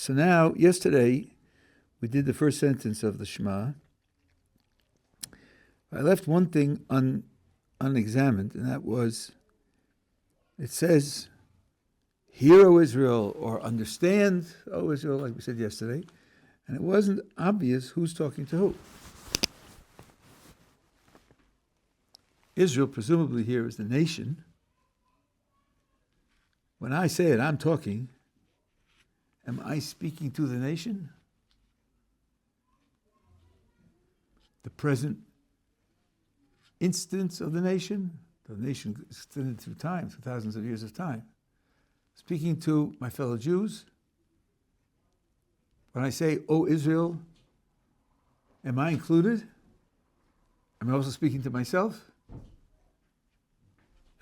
So now, yesterday, we did the first sentence of the Shema. I left one thing unexamined, and that was, it says, hear, O Israel, or understand, O Israel, like we said yesterday, and it wasn't obvious who's talking to who. Israel, presumably here, is the nation. When I say it, I'm talking. Am I speaking to the nation? The present instance of the nation extended through time, through thousands of years of time. Speaking to my fellow Jews. When I say, O Israel, am I included? Am I also speaking to myself?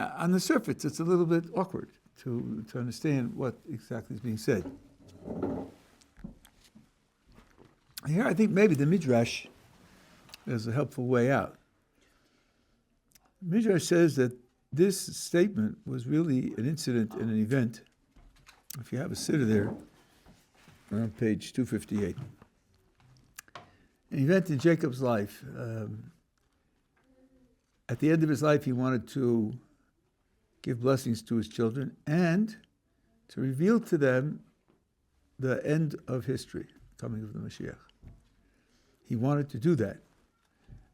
On the surface, it's a little bit awkward to understand what exactly is being said. Here, I think maybe the Midrash is a helpful way out. The Midrash says that this statement was really an incident and an event. If you have a sitter there, on page 258. An event in Jacob's life. At the end of his life, he wanted to give blessings to his children and to reveal to them the end of history, coming of the Mashiach. He wanted to do that.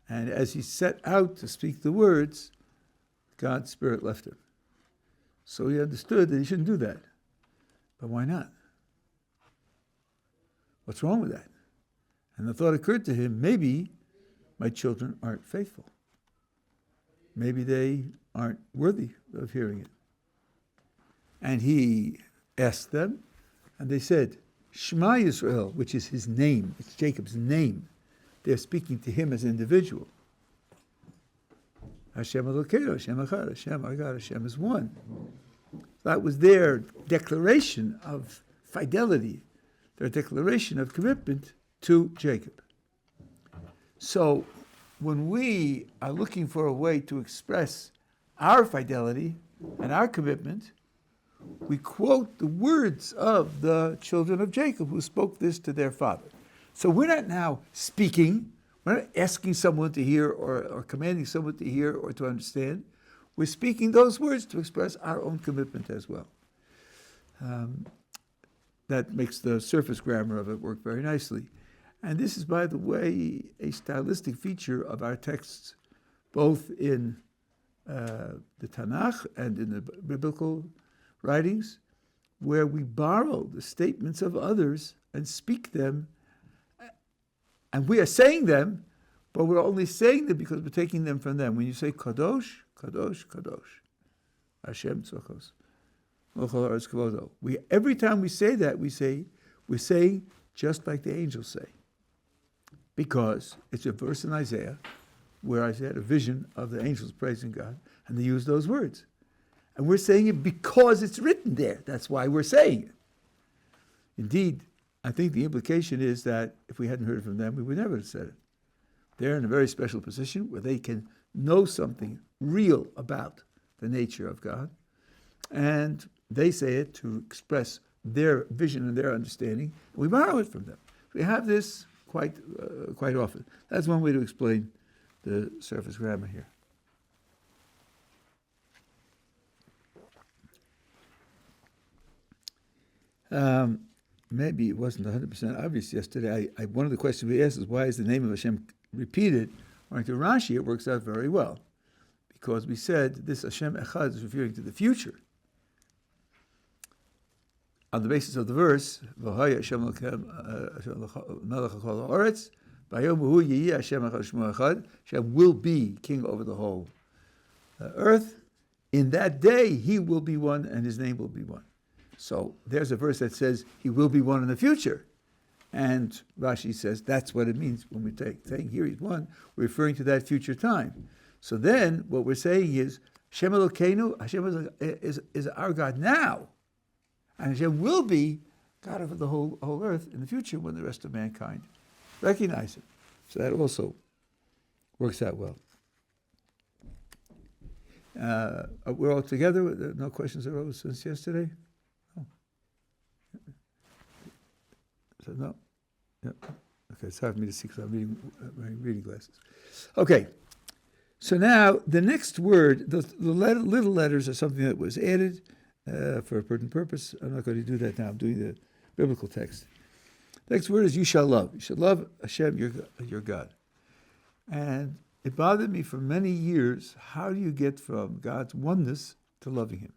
And as he set out to speak the words, God's Spirit left him. So he understood that he shouldn't do that. But why not? What's wrong with that? And the thought occurred to him, maybe my children aren't faithful. Maybe they aren't worthy of hearing it. And he asked them, and they said, Shema Yisrael, which is his name, it's Jacob's name. They're speaking to him as an individual. Hashem Elokeinu, Hashem Echad, Hashem our God, Hashem is one. That was their declaration of fidelity, their declaration of commitment to Jacob. So when we are looking for a way to express our fidelity and our commitment, we quote the words of the children of Jacob who spoke this to their father. So we're not now speaking, we're not asking someone to hear or commanding someone to hear or to understand. We're speaking those words to express our own commitment as well. That makes the surface grammar of it work very nicely. And this is, by the way, a stylistic feature of our texts, both in the Tanakh and in the biblical writings, where we borrow the statements of others and speak them, and we are saying them, but we're only saying them because we're taking them from them. When you say Kadosh, Kadosh, Kadosh, Hashem Tzokos, every time we say that, we're saying just like the angels say, because it's a verse in Isaiah where Isaiah had a vision of the angels praising God, and they use those words. And we're saying it because it's written there. That's why we're saying it. Indeed, I think the implication is that if we hadn't heard from them, we would never have said it. They're in a very special position where they can know something real about the nature of God, and they say it to express their vision and their understanding. We borrow it from them. We have this quite often. That's one way to explain the surface grammar here. Maybe it wasn't 100% obvious yesterday. One of the questions we asked is, why is the name of Hashem repeated? According to Rashi, it works out very well, because we said this Hashem Echad is referring to the future. On the basis of the verse, V'haya Hashem melech ha'chol ha'oretz, V'hayom hu yiyeh Hashem echad shmo echad, Hashem will be king over the whole earth. In that day, he will be one, and his name will be one. So there's a verse that says he will be one in the future. And Rashi says that's what it means when we're saying here he's one, we're referring to that future time. So then what we're saying is, Hashem Elokeinu, Hashem is our God now. And Hashem will be God over the whole earth in the future when the rest of mankind recognize it. So that also works out well. We're all together? No questions arose since yesterday? No. Yeah. Okay, it's hard for me to see because I'm wearing reading glasses. Okay. So now the next word, the little letters are something that was added for a certain purpose. I'm not going to do that now. I'm doing the biblical text. Next word is you shall love. You shall love Hashem, your God. And it bothered me for many years. How do you get from God's oneness to loving Him?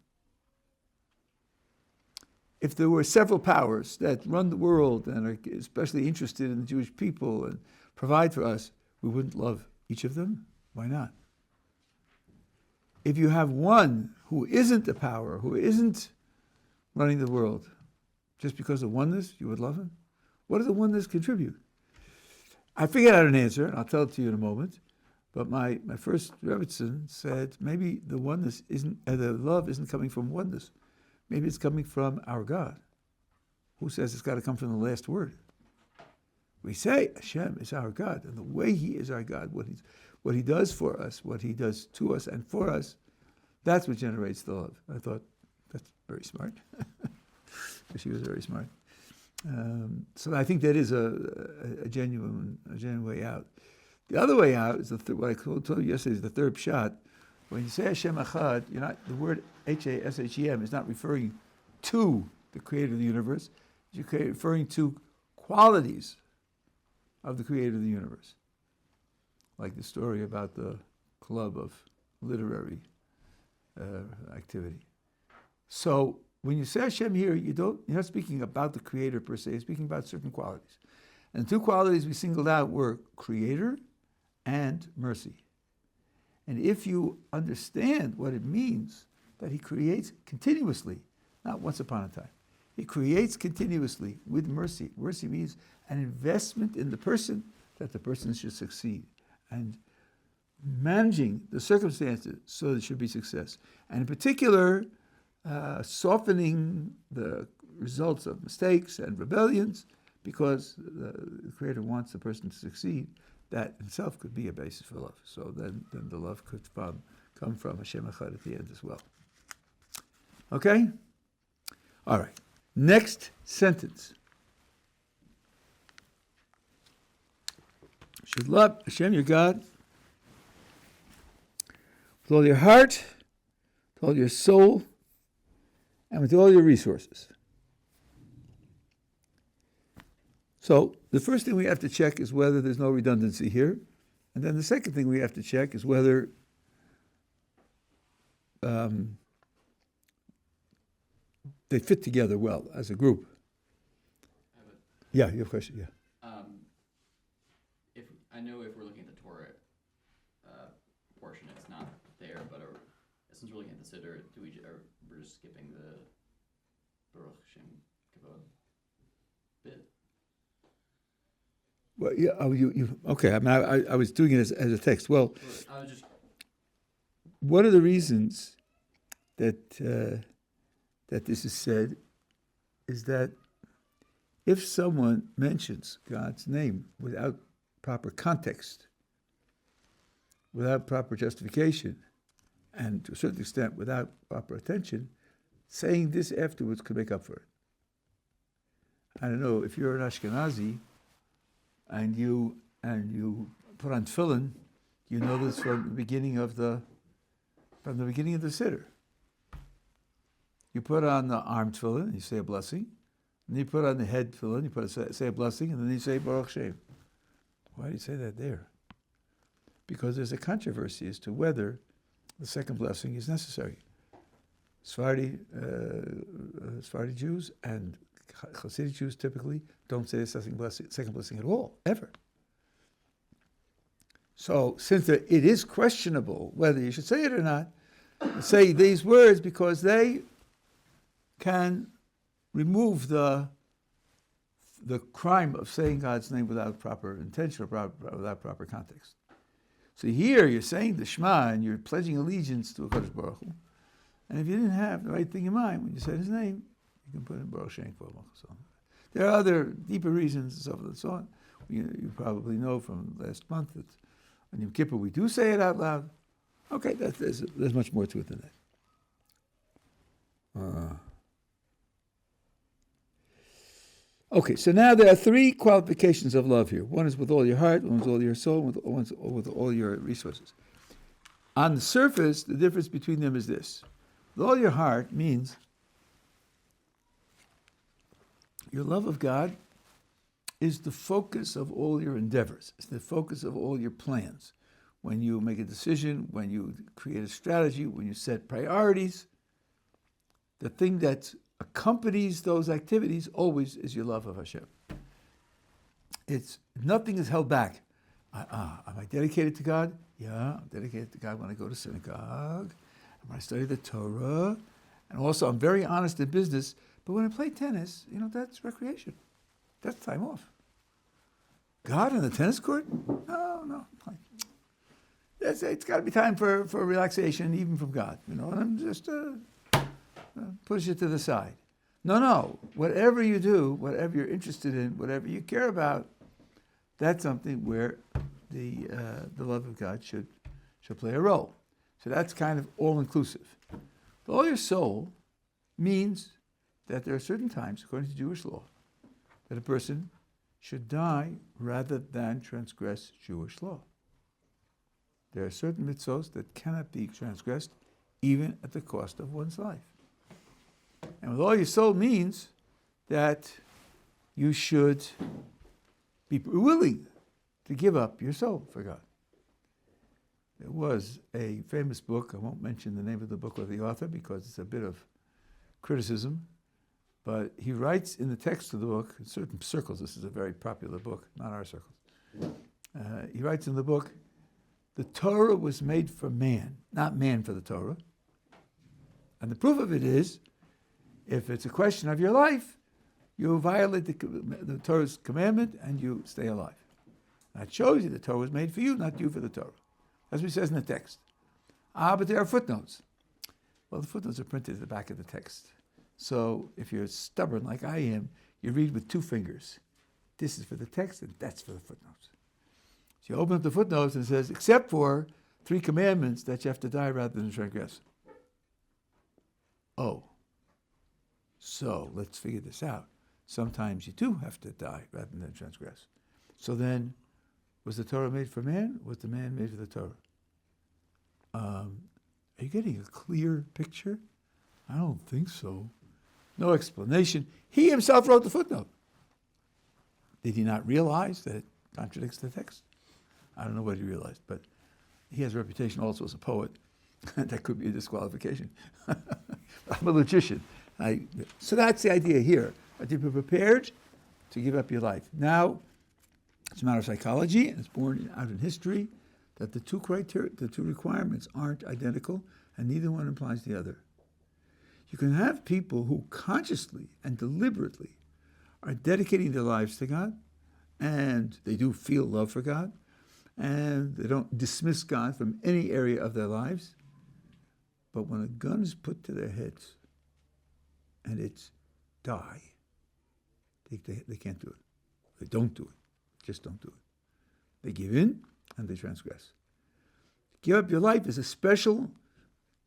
If there were several powers that run the world and are especially interested in the Jewish people and provide for us, we wouldn't love each of them? Why not? If you have one who isn't a power, who isn't running the world, just because of oneness, you would love him? What does the oneness contribute? I figured out an answer, and I'll tell it to you in a moment. But my first Rebbitzin said maybe the oneness isn't, the love isn't coming from oneness. Maybe it's coming from our God. Who says it's got to come from the last word? We say Hashem is our God, and the way He is our God, what He does for us, what He does to us and for us, that's what generates the love. I thought, that's very smart. She was very smart. So I think that is a genuine way out. The other way out is what I told you yesterday is the third pshat. When you say Hashem Echad, the word Hashem is not referring to the Creator of the universe. You're referring to qualities of the Creator of the universe, like the story about the club of literary activity. So when you say Hashem here, you're not speaking about the Creator per se. You're speaking about certain qualities, and two qualities we singled out were Creator and mercy. And if you understand what it means that He creates continuously, not once upon a time, He creates continuously with mercy. Mercy means an investment in the person that the person should succeed, and managing the circumstances so that it should be success. And in particular, softening the results of mistakes and rebellions because the Creator wants the person to succeed. That itself could be a basis for love. So then the love could come from Hashem Echad at the end as well. Okay? All right. Next sentence. You should love Hashem, your God, with all your heart, with all your soul, and with all your resources. So the first thing we have to check is whether there's no redundancy here. And then the second thing we have to check is whether they fit together well as a group. Yeah, you have a question? Yeah. If we're looking at the Torah portion, it's not there, but since we're looking at the Siddur, we're just skipping the Baruch Shem Kavod bit. Well, yeah. Oh, you okay? I mean, I was doing it as a text. Well, one of the reasons that this is said is that if someone mentions God's name without proper context, without proper justification, and to a certain extent without proper attention, saying this afterwards could make up for it. I don't know if you're an Ashkenazi. And you put on tefillin, you know this from the beginning of the Siddur. You put on the arm tefillin, you say a blessing, and you put on the head tefillin, you say a blessing, and then you say Baruch Shem. Why do you say that there? Because there's a controversy as to whether the second blessing is necessary. Sephardi Jews and Hasidic Jews typically don't say the second blessing at all, ever. So since it is questionable whether you should say it or not, say these words because they can remove the crime of saying God's name without proper intention or without proper context. So here you're saying the Shema and you're pledging allegiance to HaKadosh Baruch Hu, and if you didn't have the right thing in mind when you said His name, you can put in Baruch Shem. There are other deeper reasons and so forth and so on. You probably know from last month that on Yom Kippur we do say it out loud. Okay, there's much more to it than that. Okay, so now there are three qualifications of love here. One is with all your heart, one is with all your soul, one is with all your resources. On the surface, the difference between them is this. With all your heart means your love of God is the focus of all your endeavors. It's the focus of all your plans. When you make a decision, when you create a strategy, when you set priorities, the thing that accompanies those activities always is your love of Hashem. Nothing is held back. Am I dedicated to God? Yeah, I'm dedicated to God when I go to synagogue, and when I study the Torah, and also I'm very honest in business, but when I play tennis, that's recreation. That's time off. God on the tennis court? No. It's got to be time for relaxation, even from God, and I'm just push it to the side. No. Whatever you do, whatever you're interested in, whatever you care about, that's something where the love of God should play a role. So that's kind of all-inclusive. But all your soul means that there are certain times, according to Jewish law, that a person should die rather than transgress Jewish law. There are certain mitzvot that cannot be transgressed, even at the cost of one's life. And with all your soul means that you should be willing to give up your soul for God. There was a famous book, I won't mention the name of the book or the author because it's a bit of criticism, but he writes in the text of the book, in certain circles, this is a very popular book, not our circles, he writes in the book, the Torah was made for man, not man for the Torah. And the proof of it is, if it's a question of your life, you violate the Torah's commandment and you stay alive. That shows you the Torah was made for you, not you for the Torah. That's what it says in the text. But there are footnotes. Well, the footnotes are printed at the back of the text. So if you're stubborn like I am, you read with two fingers. This is for the text and that's for the footnotes. So you open up the footnotes and it says, except for 3 commandments that you have to die rather than transgress. Oh. So let's figure this out. Sometimes you do have to die rather than transgress. So then, was the Torah made for man? Or was the man made for the Torah? Are you getting a clear picture? I don't think so. No explanation. He himself wrote the footnote. Did he not realize that it contradicts the text? I don't know what he realized, but he has a reputation also as a poet. That could be a disqualification. I'm a logician. So that's the idea here. To be prepared to give up your life. Now, it's a matter of psychology, and it's born out in history, that the two requirements aren't identical, and neither one implies the other. You can have people who consciously and deliberately are dedicating their lives to God, and they do feel love for God, and they don't dismiss God from any area of their lives. But when a gun is put to their heads, and it's die, they can't do it. They don't do it. Just don't do it. They give in and they transgress. Give up your life is a special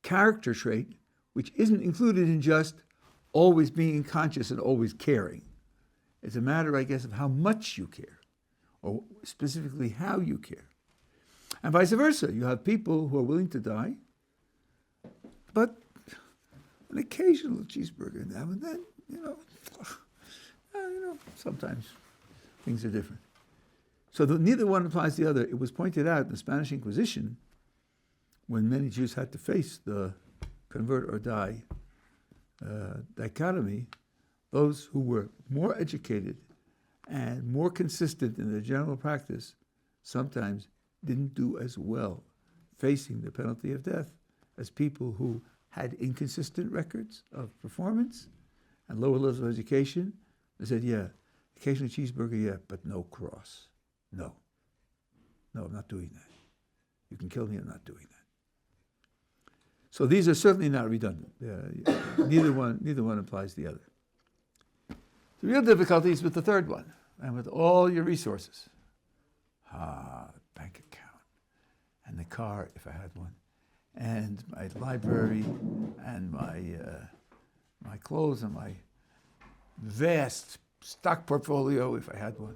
character trait which isn't included in just always being conscious and always caring. It's a matter, I guess, of how much you care, or specifically how you care. And vice versa. You have people who are willing to die, but an occasional cheeseburger now and then, sometimes things are different. So neither one applies to the other. It was pointed out in the Spanish Inquisition, when many Jews had to face the convert or die dichotomy, those who were more educated and more consistent in their general practice sometimes didn't do as well facing the penalty of death as people who had inconsistent records of performance and lower levels of education. They said, yeah, occasional cheeseburger, yeah, but no cross. No, I'm not doing that. You can kill me, I'm not doing that. So these are certainly not redundant. Neither one applies to the other. The real difficulty is with the third one, and with all your resources. Bank account, and the car, if I had one, and my library, and my clothes, and my vast stock portfolio if I had one.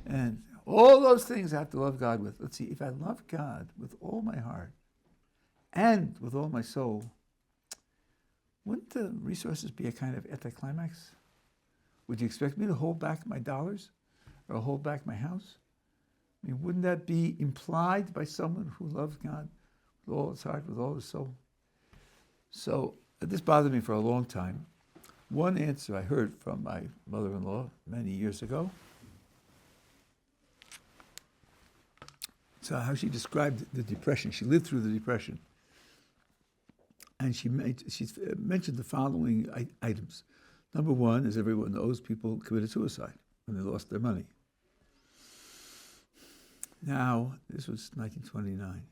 And all those things I have to love God with. Let's see, if I love God with all my heart and with all my soul, wouldn't the resources be a kind of anticlimax? Would you expect me to hold back my dollars or hold back my house? I mean, wouldn't that be implied by someone who loves God with all his heart, with all his soul? So this bothered me for a long time. One answer I heard from my mother-in-law many years ago. So how she described the depression. She lived through the depression. And she mentioned the following items. Number one, as everyone knows, people committed suicide when they lost their money. Now, this was 1929.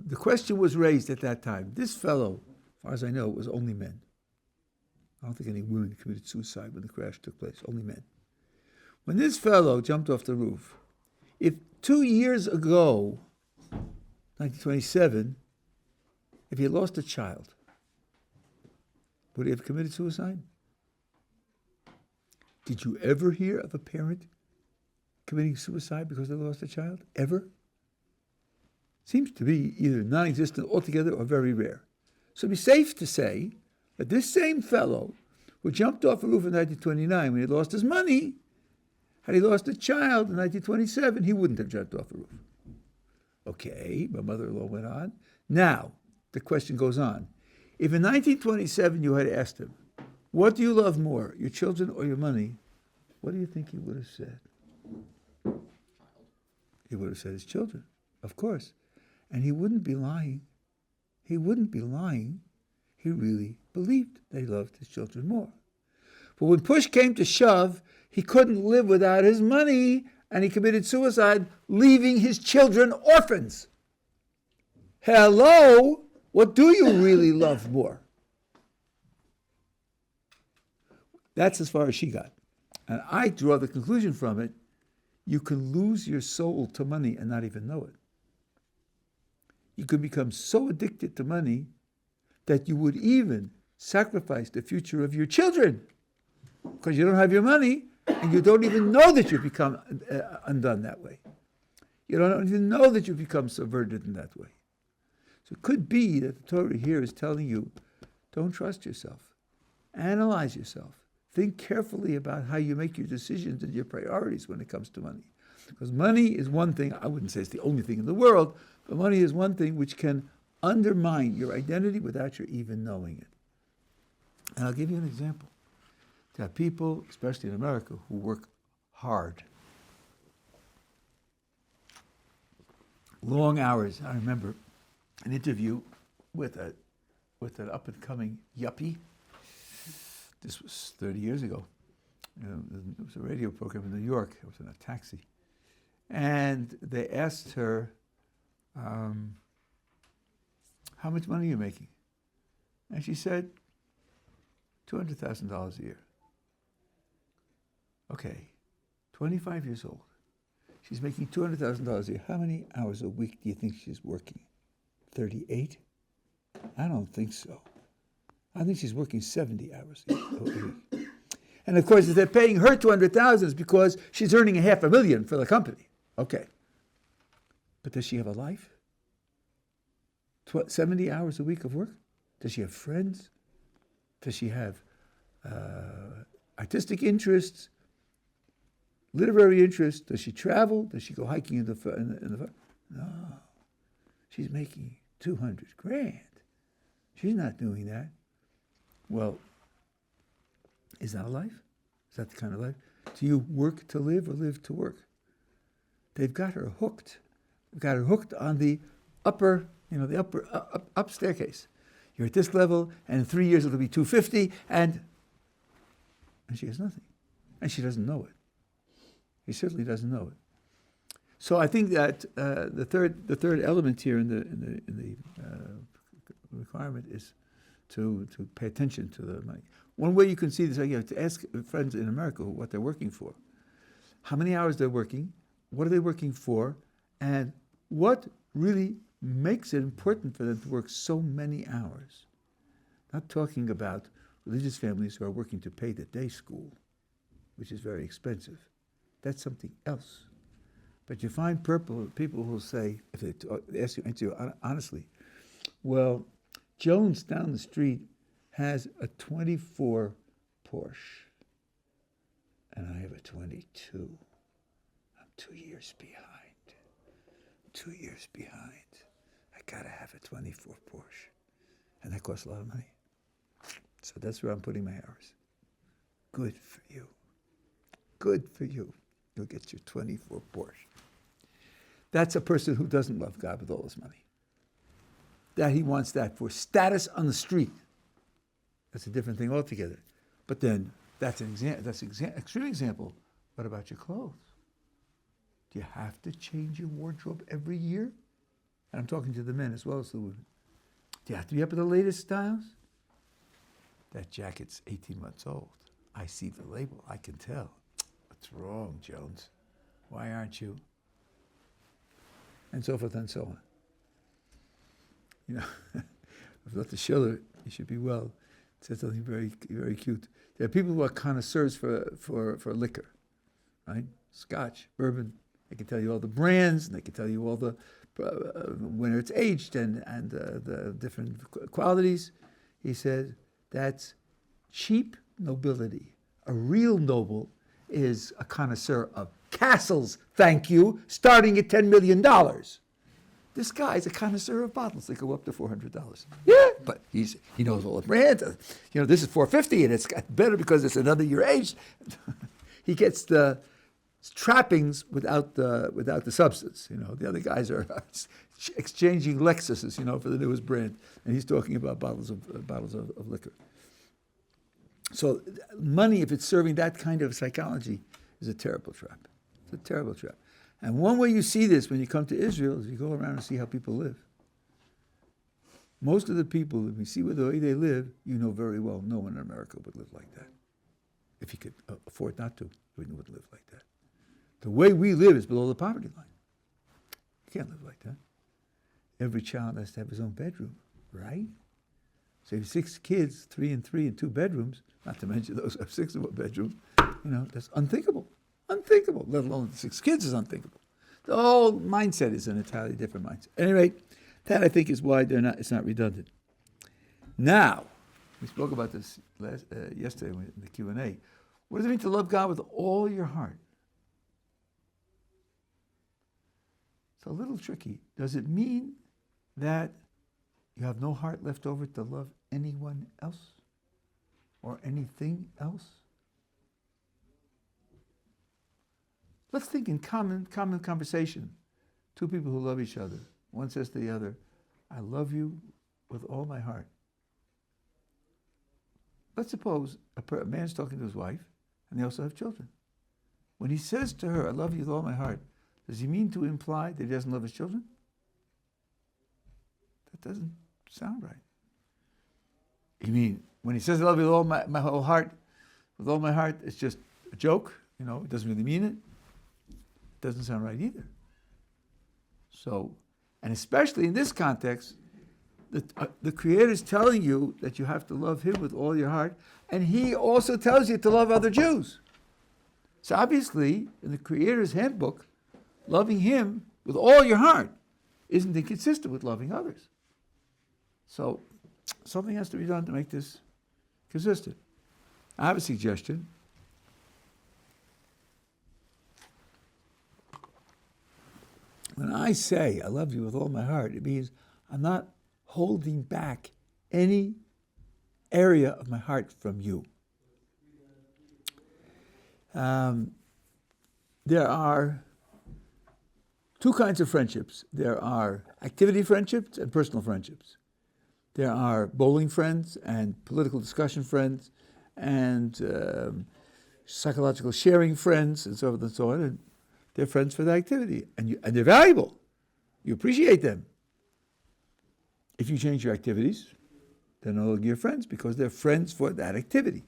The question was raised at that time. This fellow, as far as I know, it was only men. I don't think any women committed suicide when the crash took place, only men. When this fellow jumped off the roof, if 2 years ago, 1927, if he had lost a child, would he have committed suicide? Did you ever hear of a parent committing suicide because they lost a child? Ever? Seems to be either non-existent altogether or very rare. So it'd be safe to say that this same fellow who jumped off a roof in 1929 when he lost his money, had he lost a child in 1927, he wouldn't have jumped off a roof. Okay, my mother-in-law went on. Now, the question goes on. If in 1927 you had asked him, what do you love more, your children or your money? What do you think he would have said? He would have said his children, of course. And he wouldn't be lying. He wouldn't be lying. He really believed that he loved his children more. But when push came to shove, he couldn't live without his money, and he committed suicide, leaving his children orphans. Hello? What do you really love more? That's as far as she got. And I draw the conclusion from it, you can lose your soul to money and not even know it. You can become so addicted to money that you would even sacrifice the future of your children because you don't have your money and you don't even know that you've become undone that way. You don't even know that you've become subverted in that way. So it could be that the Torah here is telling you, don't trust yourself. Analyze yourself. Think carefully about how you make your decisions and your priorities when it comes to money. Because money is one thing, I wouldn't say it's the only thing in the world, but money is one thing which can undermine your identity without your even knowing it. And I'll give you an example. There are people, especially in America, who work hard. Long hours. I remember an interview with an up-and-coming yuppie. This was 30 years ago. It was a radio program in New York. I was in a taxi. And they asked her, how much money are you making? And she said, $200,000 a year. Okay, 25 years old. She's making $200,000 a year. How many hours a week do you think she's working? 38? I don't think so. I think she's working 70 hours a week. And of course, if they're paying her $200,000, it's because she's earning $500,000 for the company. Okay. But does she have a life? 70 hours a week of work? Does she have friends? Does she have artistic interests? Literary interests? Does she travel? Does she go hiking in the No. She's making $200,000. She's not doing that. Well, is that a life? Is that the kind of life? Do you work to live or live to work? They've got her hooked. They've got her hooked on the upper, up staircase. You're at this level, and in 3 years it'll be 250, and she has nothing. And she doesn't know it. She certainly doesn't know it. So I think that the third element here in the requirement is to pay attention to the money. One way you can see this, you have to ask friends in America what they're working for. How many hours they're working, what are they working for, and what really makes it important for them to work so many hours. Not talking about religious families who are working to pay the day school. which is very expensive. That's something else. But you find people who say, if they ask you honestly, well, Jones down the street has a 24 Porsche, and I have a 22. I'm 2 years behind. 2 years behind. I gotta have a 24 Porsche. And that costs a lot of money. So that's where I'm putting my hours. Good for you. Good for you. You'll get your 24 Porsche. That's a person who doesn't love God with all his money. That he wants that for status on the street. That's a different thing altogether. But then, that's an extreme example. What about your clothes? Do you have to change your wardrobe every year? And I'm talking to the men as well as the women. Do you have to be up with the latest styles? That jacket's 18 months old. I see the label. I can tell. What's wrong, Jones? Why aren't you? And so forth and so on. You know, I've got the Schiller, you should be well. It says something very, very cute. There are people who are connoisseurs for liquor, right? Scotch, bourbon. They can tell you all the brands, and they can tell you all the when it's aged and the different qualities. He said that's cheap nobility. A real noble is a connoisseur of castles, thank you, starting at $10 million. This guy's a connoisseur of bottles. They go up to $400. Yeah, but he knows all the brands. You know, this is $450, and it's got better because it's another year aged. He gets the trappings without the substance. You know, the other guys are exchanging Lexuses, you know, for the newest brand, and he's talking about bottles of liquor. So money, if it's serving that kind of psychology, is a terrible trap. It's a terrible trap. And one way you see this when you come to Israel is you go around and see how people live. Most of the people, if you see the way they live, you know very well no one in America would live like that. If he could afford not to, he wouldn't live like that. The way we live is below the poverty line. You can't live like that. Every child has to have his own bedroom, right? So you have 6 kids, 3 and 3 and 2 bedrooms, not to mention those who have 6 of a bedroom, you know, that's unthinkable. Unthinkable, let alone 6 kids is unthinkable. The whole mindset is an entirely different mindset. At any rate, that I think is why it's not redundant. Now, we spoke about this yesterday in the Q&A. What does it mean to love God with all your heart? It's a little tricky. Does it mean that you have no heart left over to love anyone else or anything else? Let's think in common conversation. 2 people who love each other. One says to the other, I love you with all my heart. Let's suppose a man's talking to his wife, and they also have children. When he says to her, I love you with all my heart, does he mean to imply that he doesn't love his children? That doesn't sound right. You mean, when he says I love you with all my whole heart, with all my heart, it's just a joke, you know, it doesn't really mean it. Doesn't sound right either. So, and especially in this context, the Creator is telling you that you have to love Him with all your heart, and He also tells you to love other Jews. So obviously, in the Creator's handbook, loving Him with all your heart isn't inconsistent with loving others. So something has to be done to make this consistent. I have a suggestion. When I say I love you with all my heart, it means I'm not holding back any area of my heart from you. There are 2 kinds of friendships. There are activity friendships and personal friendships. There are bowling friends and political discussion friends and psychological sharing friends and so forth and so on. And they're friends for the activity, and they're valuable. You appreciate them. If you change your activities, they're no longer your friends because they're friends for that activity.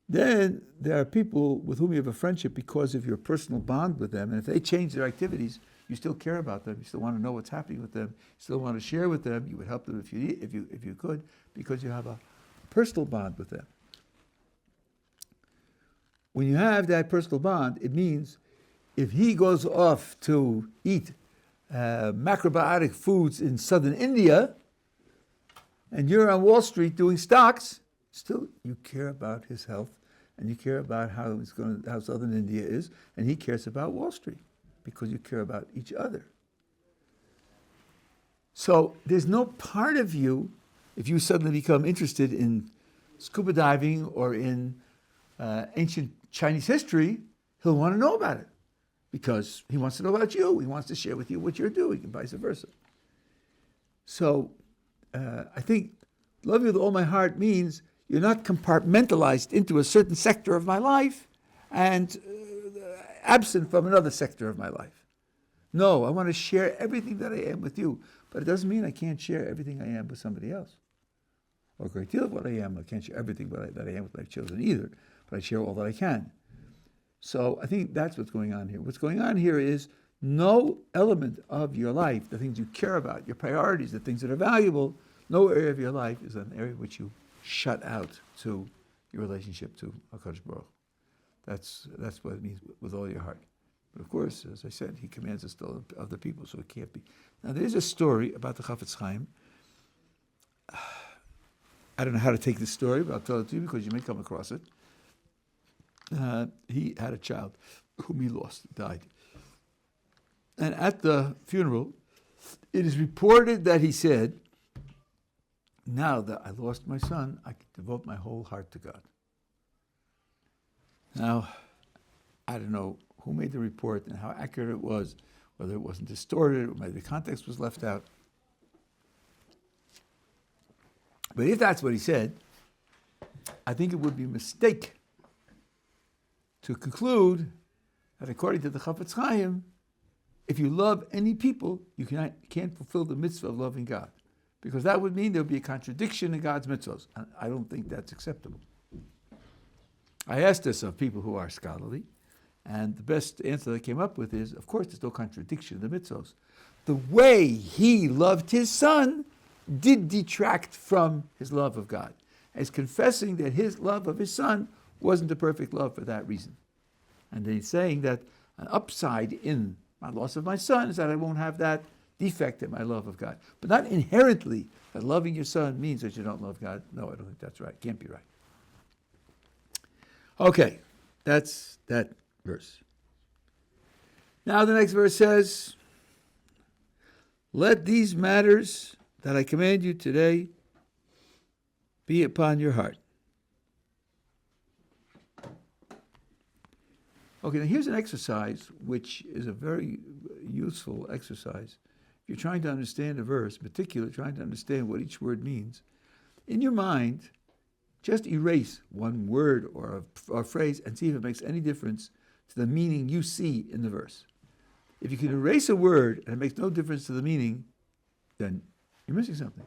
Then there are people with whom you have a friendship because of your personal bond with them, and if they change their activities, you still care about them. You still want to know what's happening with them. You still want to share with them. You would help them if you could, because you have a personal bond with them. when you have that personal bond, it means if he goes off to eat macrobiotic foods in southern India, and you're on Wall Street doing stocks, still you care about his health, and you care about how southern India is, and he cares about Wall Street, because you care about each other. So there's no part of you, if you suddenly become interested in scuba diving or in ancient Chinese history, he'll want to know about it because he wants to know about you. He wants to share with you what you're doing and vice versa. So I think love you with all my heart means you're not compartmentalized into a certain sector of my life and absent from another sector of my life. No, I want to share everything that I am with you. But it doesn't mean I can't share everything I am with somebody else. Or a great deal of what I am. I can't share everything that I am with my children either. But I share all that I can. So I think that's what's going on here. What's going on here is no element of your life, the things you care about, your priorities, the things that are valuable, no area of your life is an area which you shut out to your relationship to HaKadosh Baruch. That's what it means with all your heart. But of course, as I said, he commands us still of the people, so it can't be. Now, there's a story about the Chafetz Chaim. I don't know how to take this story, but I'll tell it to you because you may come across it. He had a child whom he lost, died. And at the funeral, it is reported that he said, now that I lost my son, I can devote my whole heart to God. Now, I don't know who made the report and how accurate it was, whether it wasn't distorted or maybe the context was left out. But if that's what he said, I think it would be a mistake to conclude that according to the Chafetz Chaim, if you love any people, you can't fulfill the mitzvah of loving God. Because that would mean there would be a contradiction in God's mitzvahs. And I don't think that's acceptable. I asked this of people who are scholarly, and the best answer they came up with is, of course, there's no contradiction in the mitzvahs. The way he loved his son did detract from his love of God, as confessing that his love of his son wasn't a perfect love for that reason. And then he's saying that an upside in my loss of my son is that I won't have that defect in my love of God. But not inherently that loving your son means that you don't love God. No, I don't think that's right. Can't be right. Okay, that's that verse. Now the next verse says, let these matters that I command you today be upon your heart. Okay, now here's an exercise which is a very useful exercise. If you're trying to understand a verse, in particular, trying to understand what each word means, in your mind, just erase one word or a phrase and see if it makes any difference to the meaning you see in the verse. If you can erase a word and it makes no difference to the meaning, then you're missing something.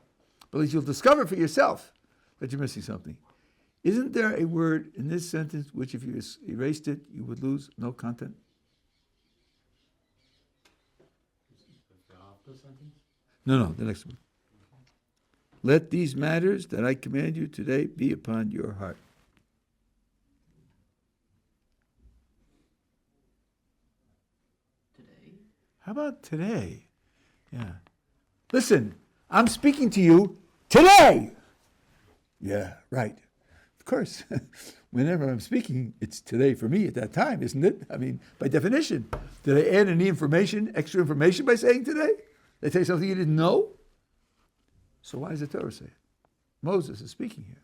But at least you'll discover for yourself that you're missing something. Isn't there a word in this sentence which if you erased it, you would lose no content? No, the next one. Let these matters that I command you today be upon your heart. Today? How about today? Yeah. Listen, I'm speaking to you today. Yeah, right. Of course. Whenever I'm speaking, it's today for me at that time, isn't it? I mean, by definition. Did I add any information, extra information by saying today? Did I tell you something you didn't know? So why does the Torah say it? Moses is speaking here.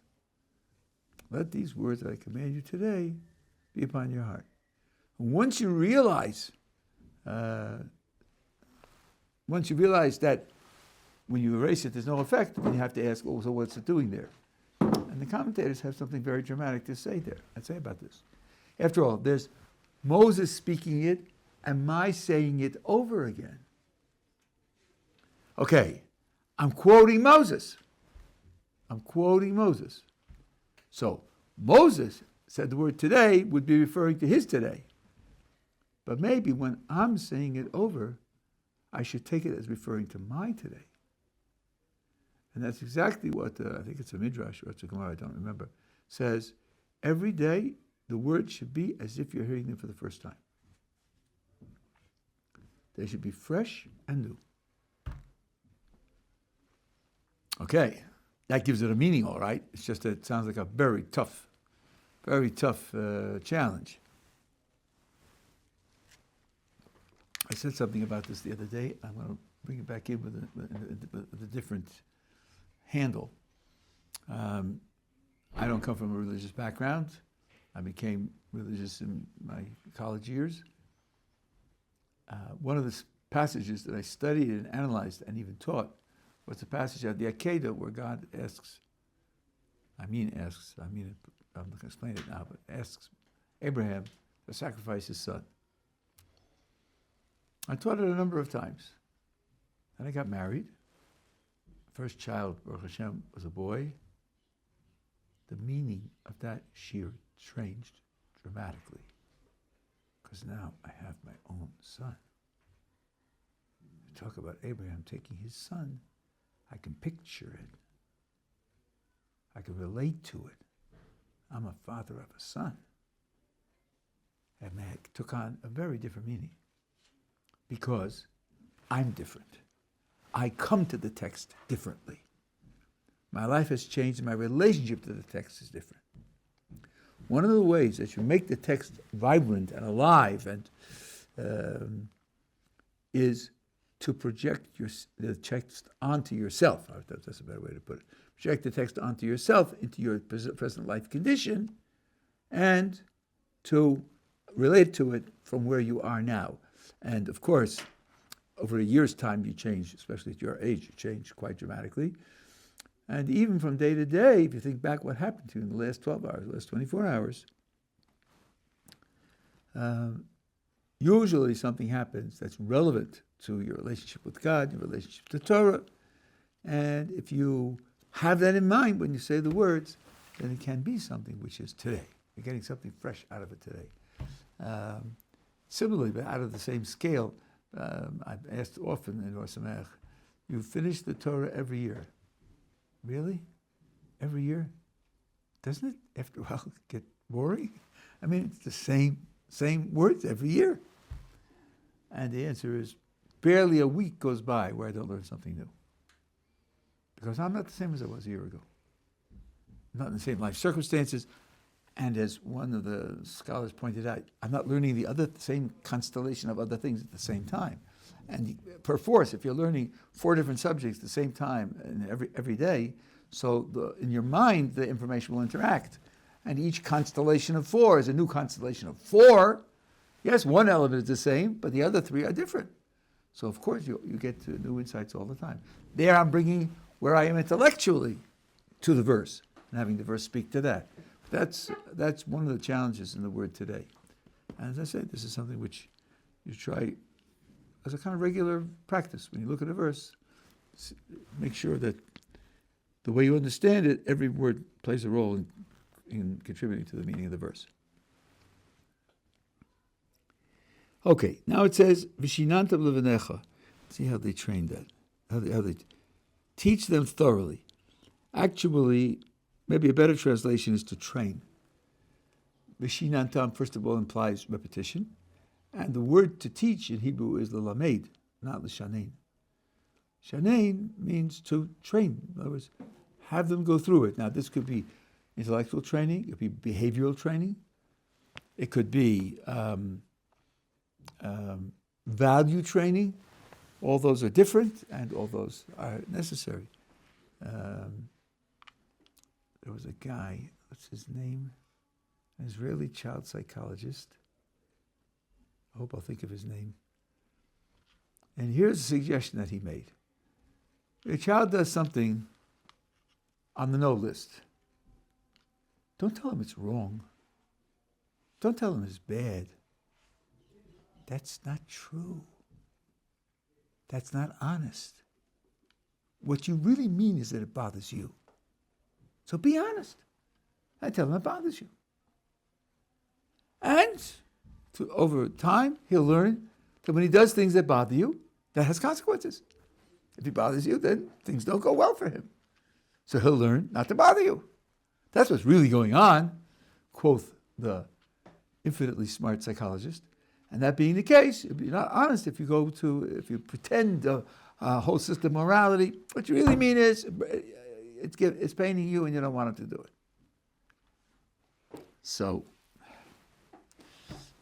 Let these words that I command you today be upon your heart. Once you realize that when you erase it, there's no effect, then you have to ask, well, so what's it doing there? And the commentators have something very dramatic to say there. I'd say about this. After all, there's Moses speaking it and my saying it over again. Okay, I'm quoting Moses. So Moses said the word today would be referring to his today. But maybe when I'm saying it over, I should take it as referring to my today. And that's exactly what, I think it's a Midrash or it's a Gemara, I don't remember, says every day the words should be as if you're hearing them for the first time. They should be fresh and new. Okay, that gives it a meaning, all right. It's just that it sounds like a very tough challenge. I said something about this the other day. I'm going to bring it back in with a different handle. I don't come from a religious background. I became religious in my college years. One of the passages that I studied and analyzed and even taught was the passage of the Akedah where God asks, I'm not going to explain it now, but asks Abraham to sacrifice his son. I taught it a number of times. Then I got married. First child, Baruch Hashem, was a boy. The meaning of that shir changed dramatically because now I have my own son. You talk about Abraham taking his son. I can picture it. I can relate to it. I'm a father of a son. And that took on a very different meaning because I'm different. I come to the text differently. My life has changed and my relationship to the text is different. One of the ways that you make the text vibrant and alive and is to project the text onto yourself. That's a better way to put it. Project the text onto yourself, into your present life condition, and to relate to it from where you are now. And of course, over a year's time you change, especially at your age, you change quite dramatically. And even from day to day, if you think back what happened to you in the last 12 hours, the last 24 hours, usually something happens that's relevant to your relationship with God, your relationship to Torah. And if you have that in mind when you say the words, then it can be something which is today. You're getting something fresh out of it today. Similarly, but out of the same scale, I've asked often in Ohr Somayach, you finish the Torah every year. Really? Every year? Doesn't it, after a while, get boring? I mean, it's the same words every year. And the answer is, barely a week goes by where I don't learn something new. Because I'm not the same as I was a year ago. I'm not in the same life circumstances. And as one of the scholars pointed out, I'm not learning the same constellation of other things at the same time. And per force, if you're learning 4 different subjects at the same time and every day, so in your mind, the information will interact. And each constellation of 4 is a new constellation of 4. Yes, one element is the same, but the other 3 are different. So of course, you get to new insights all the time. There I'm bringing where I am intellectually to the verse, and having the verse speak to that. That's one of the challenges in the word today. And as I say, this is something which you try as a kind of regular practice. When you look at a verse, make sure that the way you understand it, every word plays a role in contributing to the meaning of the verse. Okay, now it says, Vishinantam levanecha. See how they train that. How they teach them thoroughly. Actually, maybe a better translation is to train. Vishinantam, first of all, implies repetition. And the word to teach in Hebrew is l'lamed, not l'shanein. Shanein means to train. In other words, have them go through it. Now, this could be intellectual training. It could be behavioral training. It could be value training. All those are different, and all those are necessary. There was a guy, what's his name? An Israeli child psychologist. I hope I'll think of his name. And here's a suggestion that he made. If a child does something on the no list, don't tell him it's wrong. Don't tell him it's bad. That's not true. That's not honest. What you really mean is that it bothers you. So be honest. I tell him it bothers you. And over time, he'll learn that when he does things that bother you, that has consequences. If he bothers you, then things don't go well for him. So he'll learn not to bother you. That's what's really going on. Quoth the infinitely smart psychologist. And that being the case, you're not honest if you pretend a whole system of morality. What you really mean is it's paining you and you don't want him to do it. So,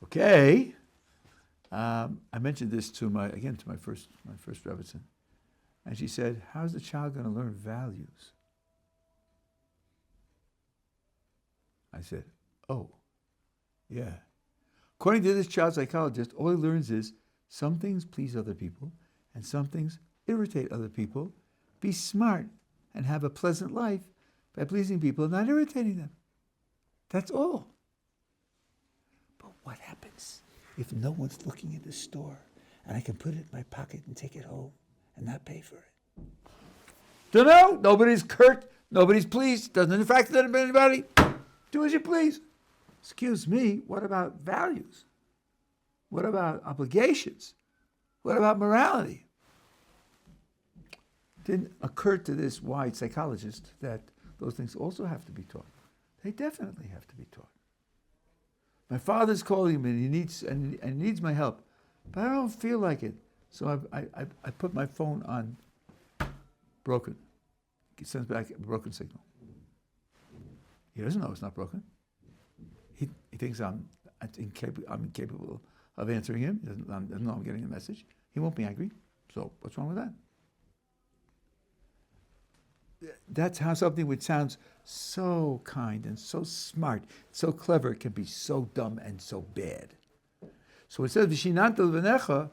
okay. I mentioned this to my first Rebbitzin. And she said, how's the child going to learn values? I said, oh, yeah. According to this child psychologist, all he learns is some things please other people and some things irritate other people. Be smart and have a pleasant life by pleasing people and not irritating them. That's all. But what happens if no one's looking in the store and I can put it in my pocket and take it home and not pay for it? Don't know. Nobody's curt. Nobody's pleased. Doesn't affect anybody. Do as you please. Excuse me, what about values? What about obligations? What about morality? Didn't occur to this wise psychologist that those things also have to be taught. They definitely have to be taught. My father's calling me and he needs my help, but I don't feel like it. So I put my phone on broken. It sends back a broken signal. He doesn't know it's not broken. He thinks I'm incapable of answering him. He doesn't know I'm getting a message. He won't be angry. So what's wrong with that? That's how something which sounds so kind and so smart, so clever, can be so dumb and so bad. So it says, V'shinanta l'vnecha,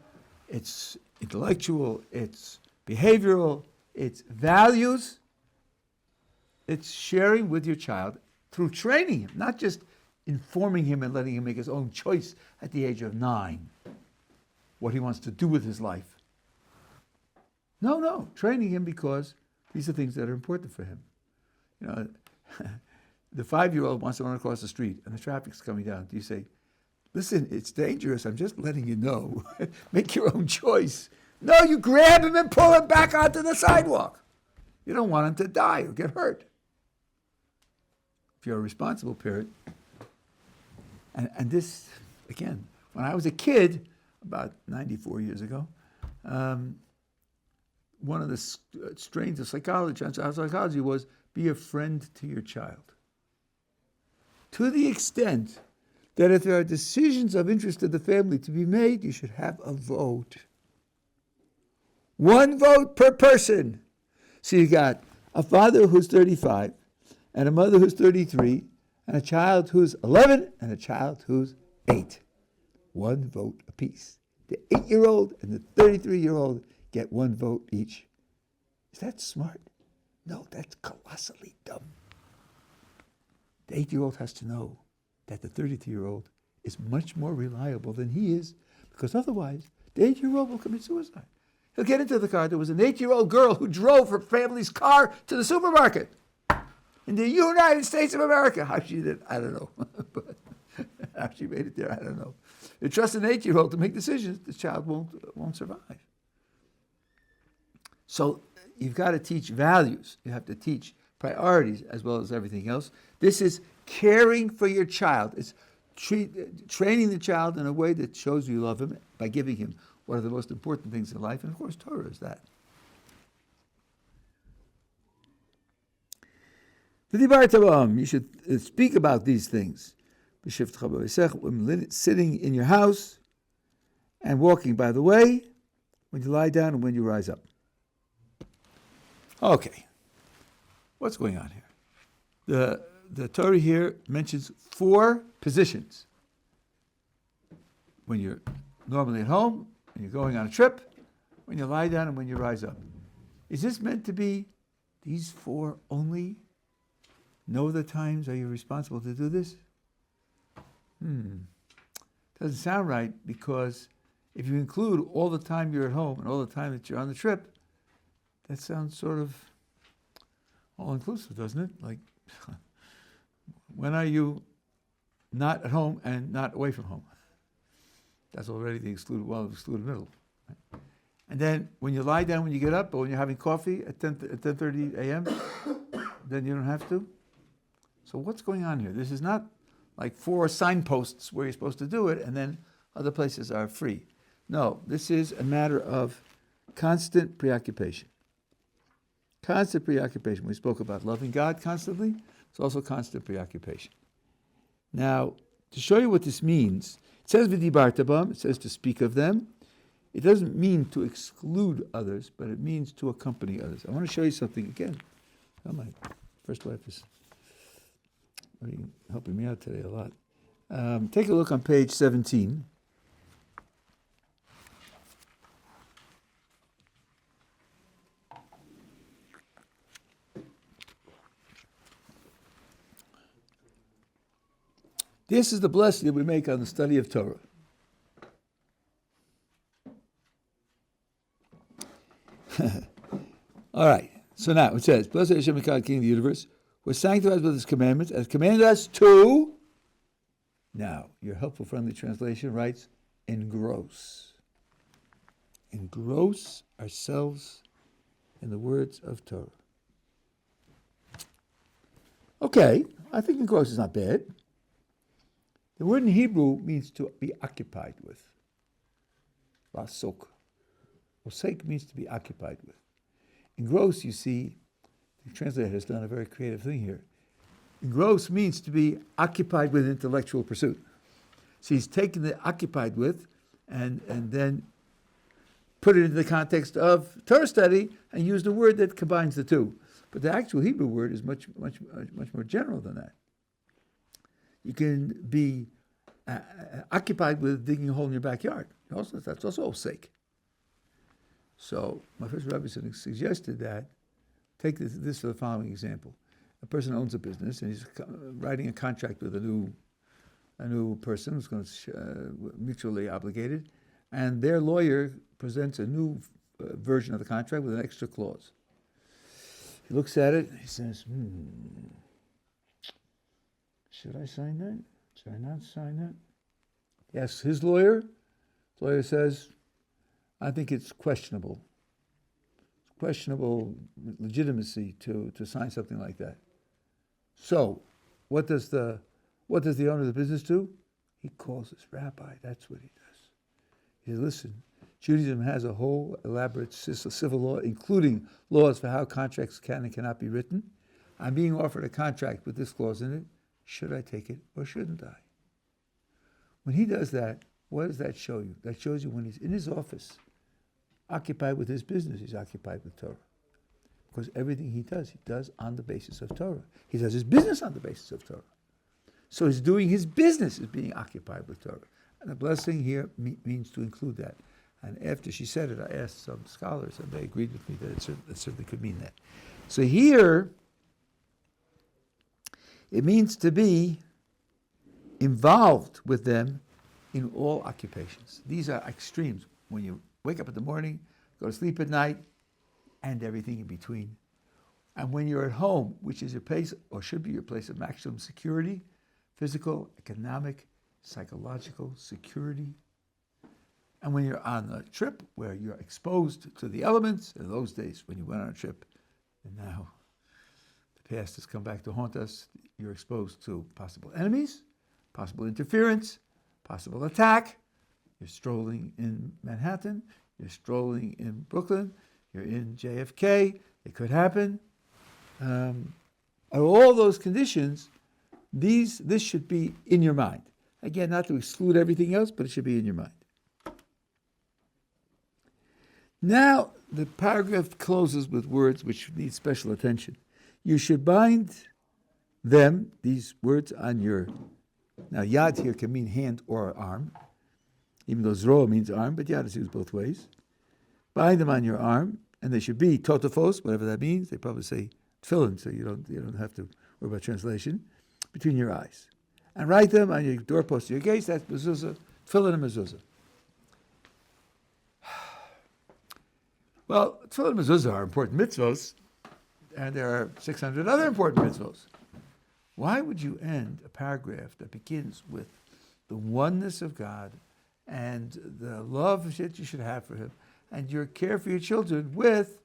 it's intellectual, it's behavioral, it's values, it's sharing with your child through training him, not just informing him and letting him make his own choice at the age of 9, what he wants to do with his life. No, training him because these are things that are important for him. You know, the 5-year-old wants to run across the street and the traffic's coming down. Do you say, listen, it's dangerous, I'm just letting you know. Make your own choice. No, you grab him and pull him back onto the sidewalk. You don't want him to die or get hurt. If you're a responsible parent. And this, again, when I was a kid, about 94 years ago, one of the strains of psychology was be a friend to your child. To the extent that if there are decisions of interest to the family to be made, you should have a vote. 1 vote per person. So you got a father who's 35, and a mother who's 33, and a child who's 11, and a child who's 8. 1 vote apiece. The 8-year-old and the 33-year-old get 1 vote each. Is that smart? No, that's colossally dumb. The 8-year-old has to know that the 33-year-old is much more reliable than he is, because otherwise the 8-year-old will commit suicide. He'll get into the car. There was an 8-year-old girl who drove her family's car to the supermarket in the United States of America. How she did, I don't know. But how she made it there, I don't know. You trust an 8-year-old to make decisions, the child won't survive. So you've got to teach values. You have to teach priorities as well as everything else. This is caring for your child. It's training the child in a way that shows you love him by giving him one of the most important things in life. And of course, Torah is that. You should speak about these things. Sitting in your house and walking by the way, when you lie down and when you rise up. Okay, what's going on here? The Torah here mentions 4 positions. When you're normally at home, when you're going on a trip, when you lie down, and when you rise up. Is this meant to be these 4 only? No other times are you responsible to do this? Doesn't sound right, because if you include all the time you're at home and all the time that you're on the trip, that sounds sort of all-inclusive, doesn't it? Like, when are you not at home and not away from home? That's already the excluded middle. Right? And then when you lie down, when you get up, or when you're having coffee at 10:30 a.m., then you don't have to. So what's going on here? This is not like 4 signposts where you're supposed to do it, and then other places are free. No, this is a matter of constant preoccupation. Constant preoccupation. We spoke about loving God constantly. It's also constant preoccupation. Now, to show you what this means, it says v'dibarta bam, it says to speak of them. It doesn't mean to exclude others, but it means to accompany others. I want to show you something again. Oh, my first wife is really helping me out today a lot. Take a look on page 17. This is the blessing that we make on the study of Torah. All right. So now it says, "Blessed Hashem Echad, King of the universe, was sanctified with His commandments, as commanded us to." Now, your helpful, friendly translation writes, "Engross." Engross ourselves in the words of Torah. Okay, I think engross is not bad. The word in Hebrew means to be occupied with. Lasok. Osek means to be occupied with. Engross, you see, the translator has done a very creative thing here. Engross means to be occupied with intellectual pursuit. So he's taken the occupied with and then put it into the context of Torah study and used a word that combines the two. But the actual Hebrew word is much more general than that. You can be occupied with digging a hole in your backyard. That's also osek. So my first Rabbi suggested that, take this for the following example. A person owns a business and he's writing a contract with a new person who's going to mutually obligated, and their lawyer presents a new version of the contract with an extra clause. He looks at it, he says, should I sign that? Should I not sign that? He asks his lawyer. The lawyer says, I think it's questionable. It's questionable legitimacy to sign something like that. So, what does the owner of the business do? He calls his rabbi. That's what he does. He says, listen, Judaism has a whole elaborate civil law, including laws for how contracts can and cannot be written. I'm being offered a contract with this clause in it. Should I take it or shouldn't I? When he does that, what does that show you? That shows you when he's in his office, occupied with his business, he's occupied with Torah. Because everything he does on the basis of Torah. He does his business on the basis of Torah. So he's doing his business as being occupied with Torah. And the blessing here means to include that. And after she said it, I asked some scholars, and they agreed with me that it certainly could mean that. So here, it means to be involved with them in all occupations. These are extremes. When you wake up in the morning, go to sleep at night, and everything in between. And when you're at home, which is your place, or should be your place of maximum security, physical, economic, psychological security. And when you're on a trip where you're exposed to the elements, in those days when you went on a trip, and now the past has come back to haunt us, you're exposed to possible enemies, possible interference, possible attack. You're strolling in Manhattan, you're strolling in Brooklyn, you're in JFK, it could happen. All those conditions, this should be in your mind. Again, not to exclude everything else, but it should be in your mind. Now, the paragraph closes with words which need special attention. You should bind them, these words, on your... Now, yad here can mean hand or arm, even though zroa means arm, but yad is used both ways. Bind them on your arm, and they should be totafos, whatever that means. They probably say tefillin, so you don't have to worry about translation, between your eyes. And write them on your doorpost of your gates. That's mezuzah, tefillin and mezuzah. Well, tefillin and mezuzah are important mitzvos, and there are 600 other important mitzvos. Why would you end a paragraph that begins with the oneness of God and the love that you should have for Him and your care for your children with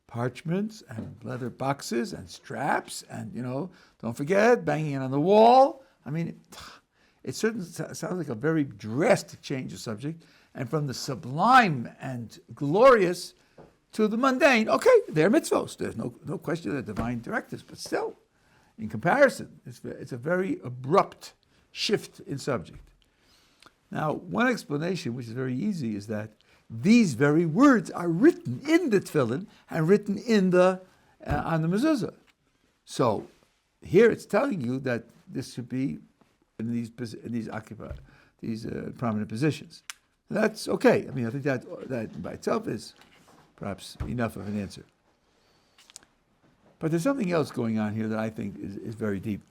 parchments and leather boxes and straps and, don't forget, banging it on the wall? I mean, It certainly sounds like a very drastic change of subject, and from the sublime and glorious to the mundane. Okay, they're mitzvos. There's no question they're divine directives, but still, in comparison, it's a very abrupt shift in subject. Now, one explanation, which is very easy, is that these very words are written in the tefillin and written in the on the mezuzah. So here it's telling you that this should be in these prominent positions. That's okay. I mean, I think that by itself is perhaps enough of an answer. But there's something else going on here that I think is very deep.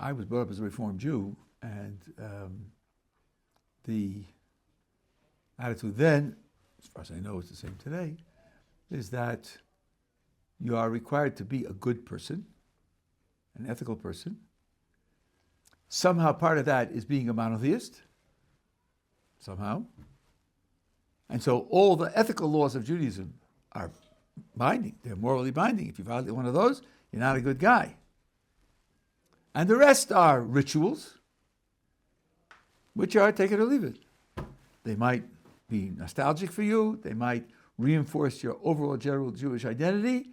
I was brought up as a Reformed Jew, and the attitude then, as far as I know it's the same today, is that you are required to be a good person, an ethical person. Somehow part of that is being a monotheist, somehow. And so all the ethical laws of Judaism are binding. They're morally binding. If you violate one of those, you're not a good guy. And the rest are rituals, which are take it or leave it. They might be nostalgic for you. They might reinforce your overall general Jewish identity.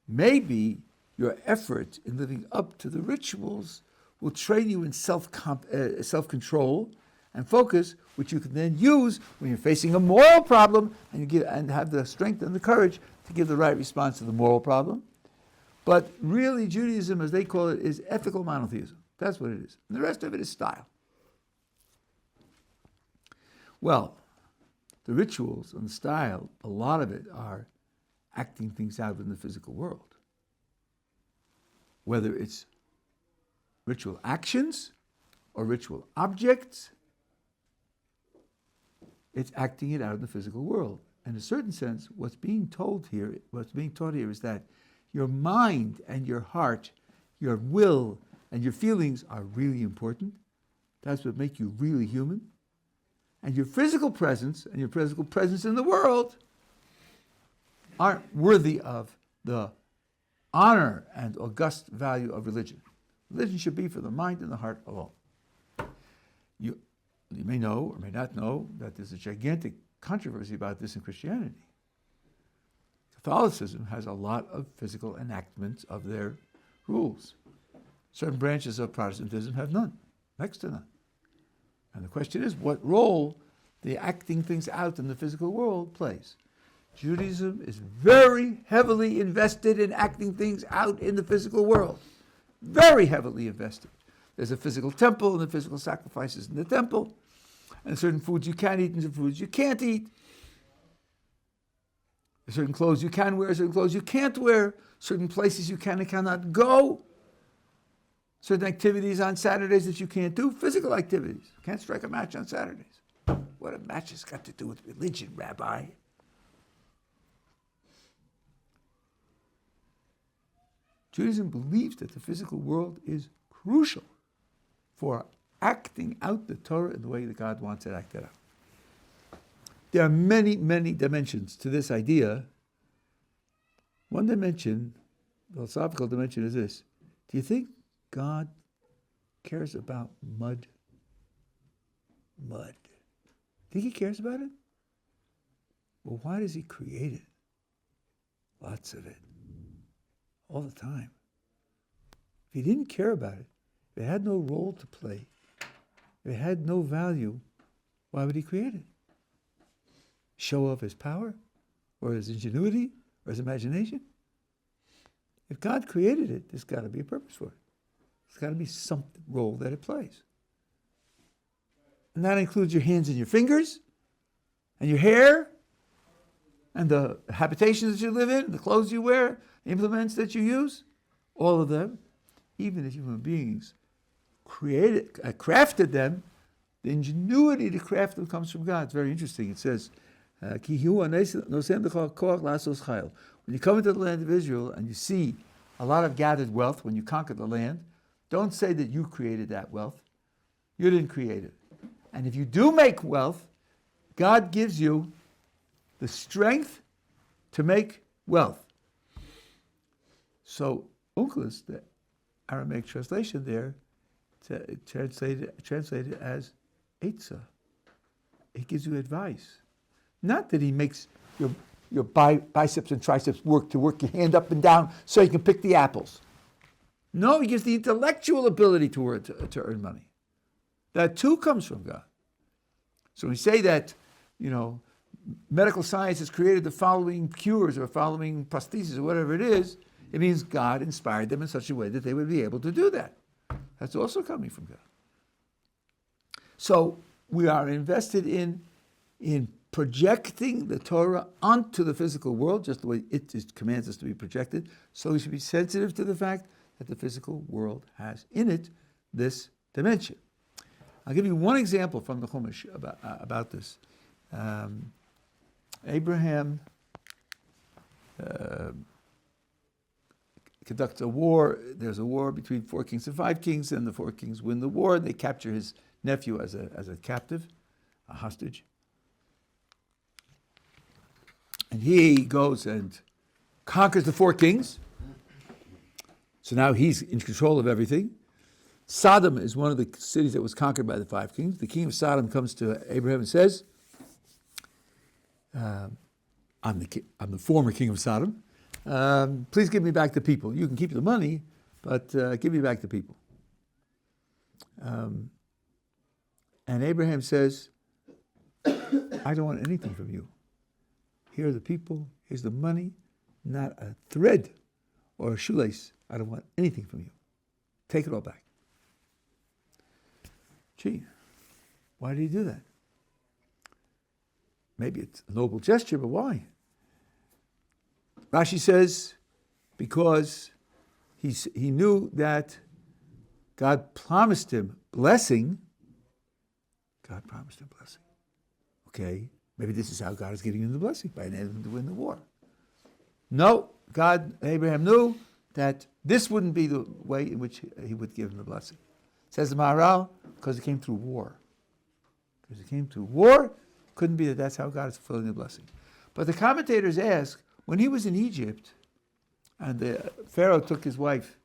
Maybe your effort in living up to the rituals will train you in self-control and focus, which you can then use when you're facing a moral problem and have the strength and the courage to give the right response to the moral problem. But really, Judaism, as they call it, is ethical monotheism. That's what it is. And the rest of it is style. Well, the rituals and the style, a lot of it are acting things out in the physical world. Whether it's ritual actions or ritual objects, it's acting it out in the physical world. In a certain sense, what's being taught here is that your mind and your heart, your will and your feelings are really important. That's what makes you really human. And your physical presence and your physical presence in the world aren't worthy of the honor and august value of religion. Religion should be for the mind and the heart alone. You may know or may not know that there's a gigantic controversy about this in Christianity. Catholicism has a lot of physical enactments of their rules. Certain branches of Protestantism have none, next to none. And the question is what role the acting things out in the physical world plays. Judaism is very heavily invested in acting things out in the physical world. Very heavily invested. There's a physical temple and the physical sacrifices in the temple. And certain foods you can eat and certain foods you can't eat. There's certain clothes you can wear, certain clothes you can't wear. Certain places you can and cannot go. Certain activities on Saturdays that you can't do. Physical activities. You can't strike a match on Saturdays. What have matches got to do with religion, Rabbi? Judaism believes that the physical world is crucial for acting out the Torah in the way that God wants it acted out. There are many, many dimensions to this idea. One dimension, the philosophical dimension, is this. Do you think God cares about mud? Mud. Think he cares about it? Well, why does he create it? Lots of it. All the time. If he didn't care about it, if it had no role to play, if it had no value, why would he create it? Show off his power? Or his ingenuity? Or his imagination? If God created it, there's got to be a purpose for it. There's got to be some role that it plays. And that includes your hands and your fingers, and your hair, and the habitations that you live in, the clothes you wear, implements that you use, all of them. Even if human beings crafted them, the ingenuity to craft them comes from God. It's very interesting. It says, when you come into the land of Israel and you see a lot of gathered wealth when you conquer the land, don't say that you created that wealth. You didn't create it. And if you do make wealth, God gives you the strength to make wealth. So Onkelos, the Aramaic translation there, translated as Eitzah. He gives you advice. Not that he makes your biceps and triceps work your hand up and down so you can pick the apples. No, he gives the intellectual ability to earn money. That too comes from God. So we say that, medical science has created the following cures or following prostheses or whatever it is, it means God inspired them in such a way that they would be able to do that. That's also coming from God. So we are invested in projecting the Torah onto the physical world, just the way it commands us to be projected. So we should be sensitive to the fact that the physical world has in it this dimension. I'll give you one example from the Chumash about this. Abraham conducts a war. There's a war between 4 kings and 5 kings, and the 4 kings win the war, and they capture his nephew as a captive, a hostage. And he goes and conquers the 4 kings. So now he's in control of everything. Sodom is one of the cities that was conquered by the 5 kings. The king of Sodom comes to Abraham and says, I'm the former king of Sodom. Please give me back the people. You can keep the money, but give me back the people. And Abraham says, I don't want anything from you. Here are the people, here's the money, not a thread or a shoelace. I don't want anything from you. Take it all back. Gee, why did he do that? Maybe it's a noble gesture, but why? Rashi says, because he knew that God promised him blessing. God promised him blessing. Okay, maybe this is how God is giving him the blessing, by enabling him to win the war. No, Abraham knew that this wouldn't be the way in which he would give him the blessing. Says the Maharal, because it came through war. Because it came through war, couldn't be that that's how God is fulfilling the blessing. But the commentators ask, when he was in Egypt, and the Pharaoh took his wife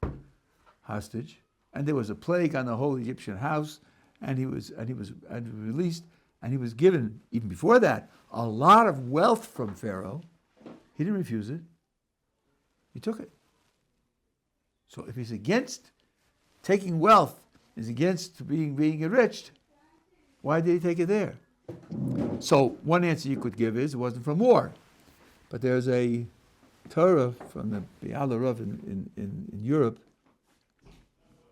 hostage, and there was a plague on the whole Egyptian house, and he was released, and he was given, even before that, a lot of wealth from Pharaoh. He didn't refuse it. He took it. So if he's against taking wealth, is against being enriched, why did he take it there? So one answer you could give is it wasn't from war. But there's a Torah from the Biala Rav in Europe.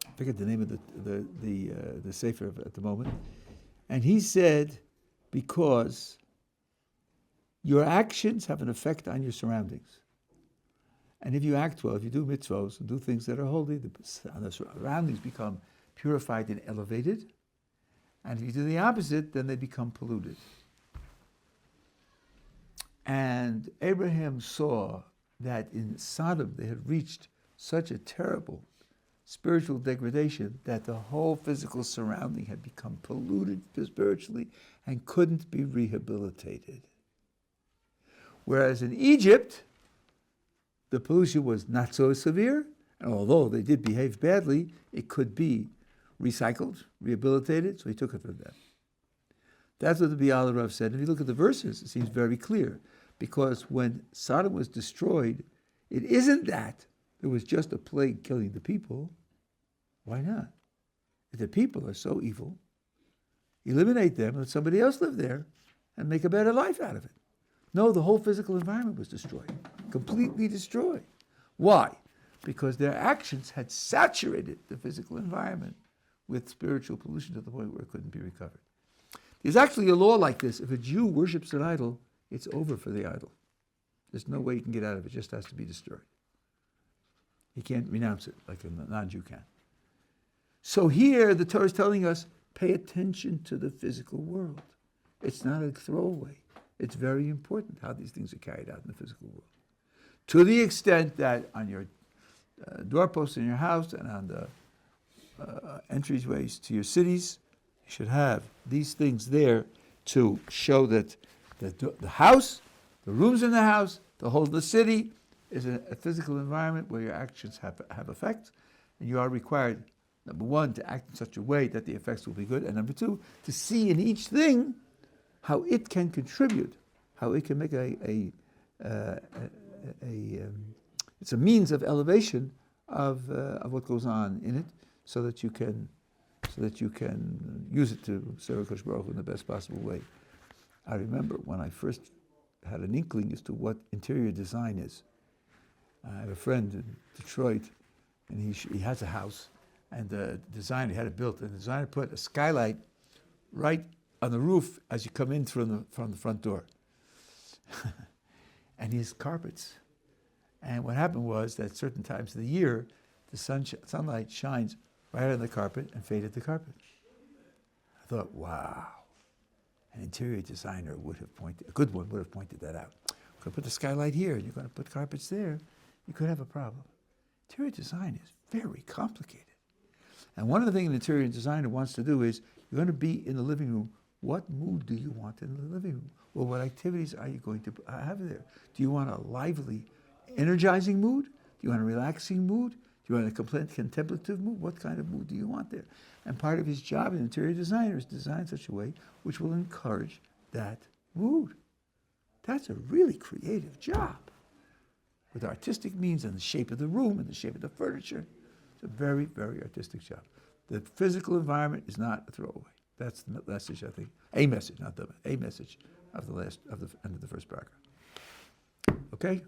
I forget the name of the Sefer at the moment. And he said, because your actions have an effect on your surroundings. And if you act well, if you do mitzvos and do things that are holy, the surroundings become purified and elevated. And if you do the opposite, then they become polluted. And Abraham saw that in Sodom they had reached such a terrible spiritual degradation that the whole physical surrounding had become polluted spiritually and couldn't be rehabilitated. Whereas in Egypt, the pollution was not so severe, and although they did behave badly, it could be recycled, rehabilitated, so he took it from them. That's what the Biala Rav said. If you look at the verses, it seems very clear. Because when Sodom was destroyed, it isn't that there was just a plague killing the people. Why not? If the people are so evil, eliminate them and let somebody else live there and make a better life out of it. No, the whole physical environment was destroyed, completely destroyed. Why? Because their actions had saturated the physical environment with spiritual pollution to the point where it couldn't be recovered. There's actually a law like this. If a Jew worships an idol, it's over for the idol. There's no way you can get out of it. It just has to be destroyed. He can't renounce it like a non-Jew can. So here, the Torah is telling us, pay attention to the physical world. It's not a throwaway. It's very important how these things are carried out in the physical world. To the extent that on your doorposts in your house and on the entryways to your cities, you should have these things there to show that the house, the rooms in the house, The whole of the city is a physical environment where your actions have effects, and you are required, number one, to act in such a way that the effects will be good, and number two, to see in each thing how it can contribute, how it can make it's a means of elevation of what goes on in it, so that you can use it to serve Kosh Baruch Hu in the best possible way. I remember when I first had an inkling as to what interior design is. I have a friend in Detroit, and he has a house, and the designer had it built, and the designer put a skylight right on the roof as you come in from the front door. And he has carpets. And what happened was that certain times of the year, the sunlight shines right on the carpet and faded the carpet. I thought, wow, an interior designer a good one would have pointed that out. You're going to put the skylight here, and you're going to put carpets there. You could have a problem. Interior design is very complicated. And one of the things an interior designer wants to do is, you're going to be in the living room. What mood do you want in the living room? Well, what activities are you going to have there? Do you want a lively, energizing mood? Do you want a relaxing mood? Do you want a contemplative mood? What kind of mood do you want there? And part of his job as an interior designer is to design such a way which will encourage that mood. That's a really creative job. With artistic means and the shape of the room and the shape of the furniture. It's a very, very artistic job. The physical environment is not a throwaway. That's the message, I think. A message of the end of the first paragraph. Okay?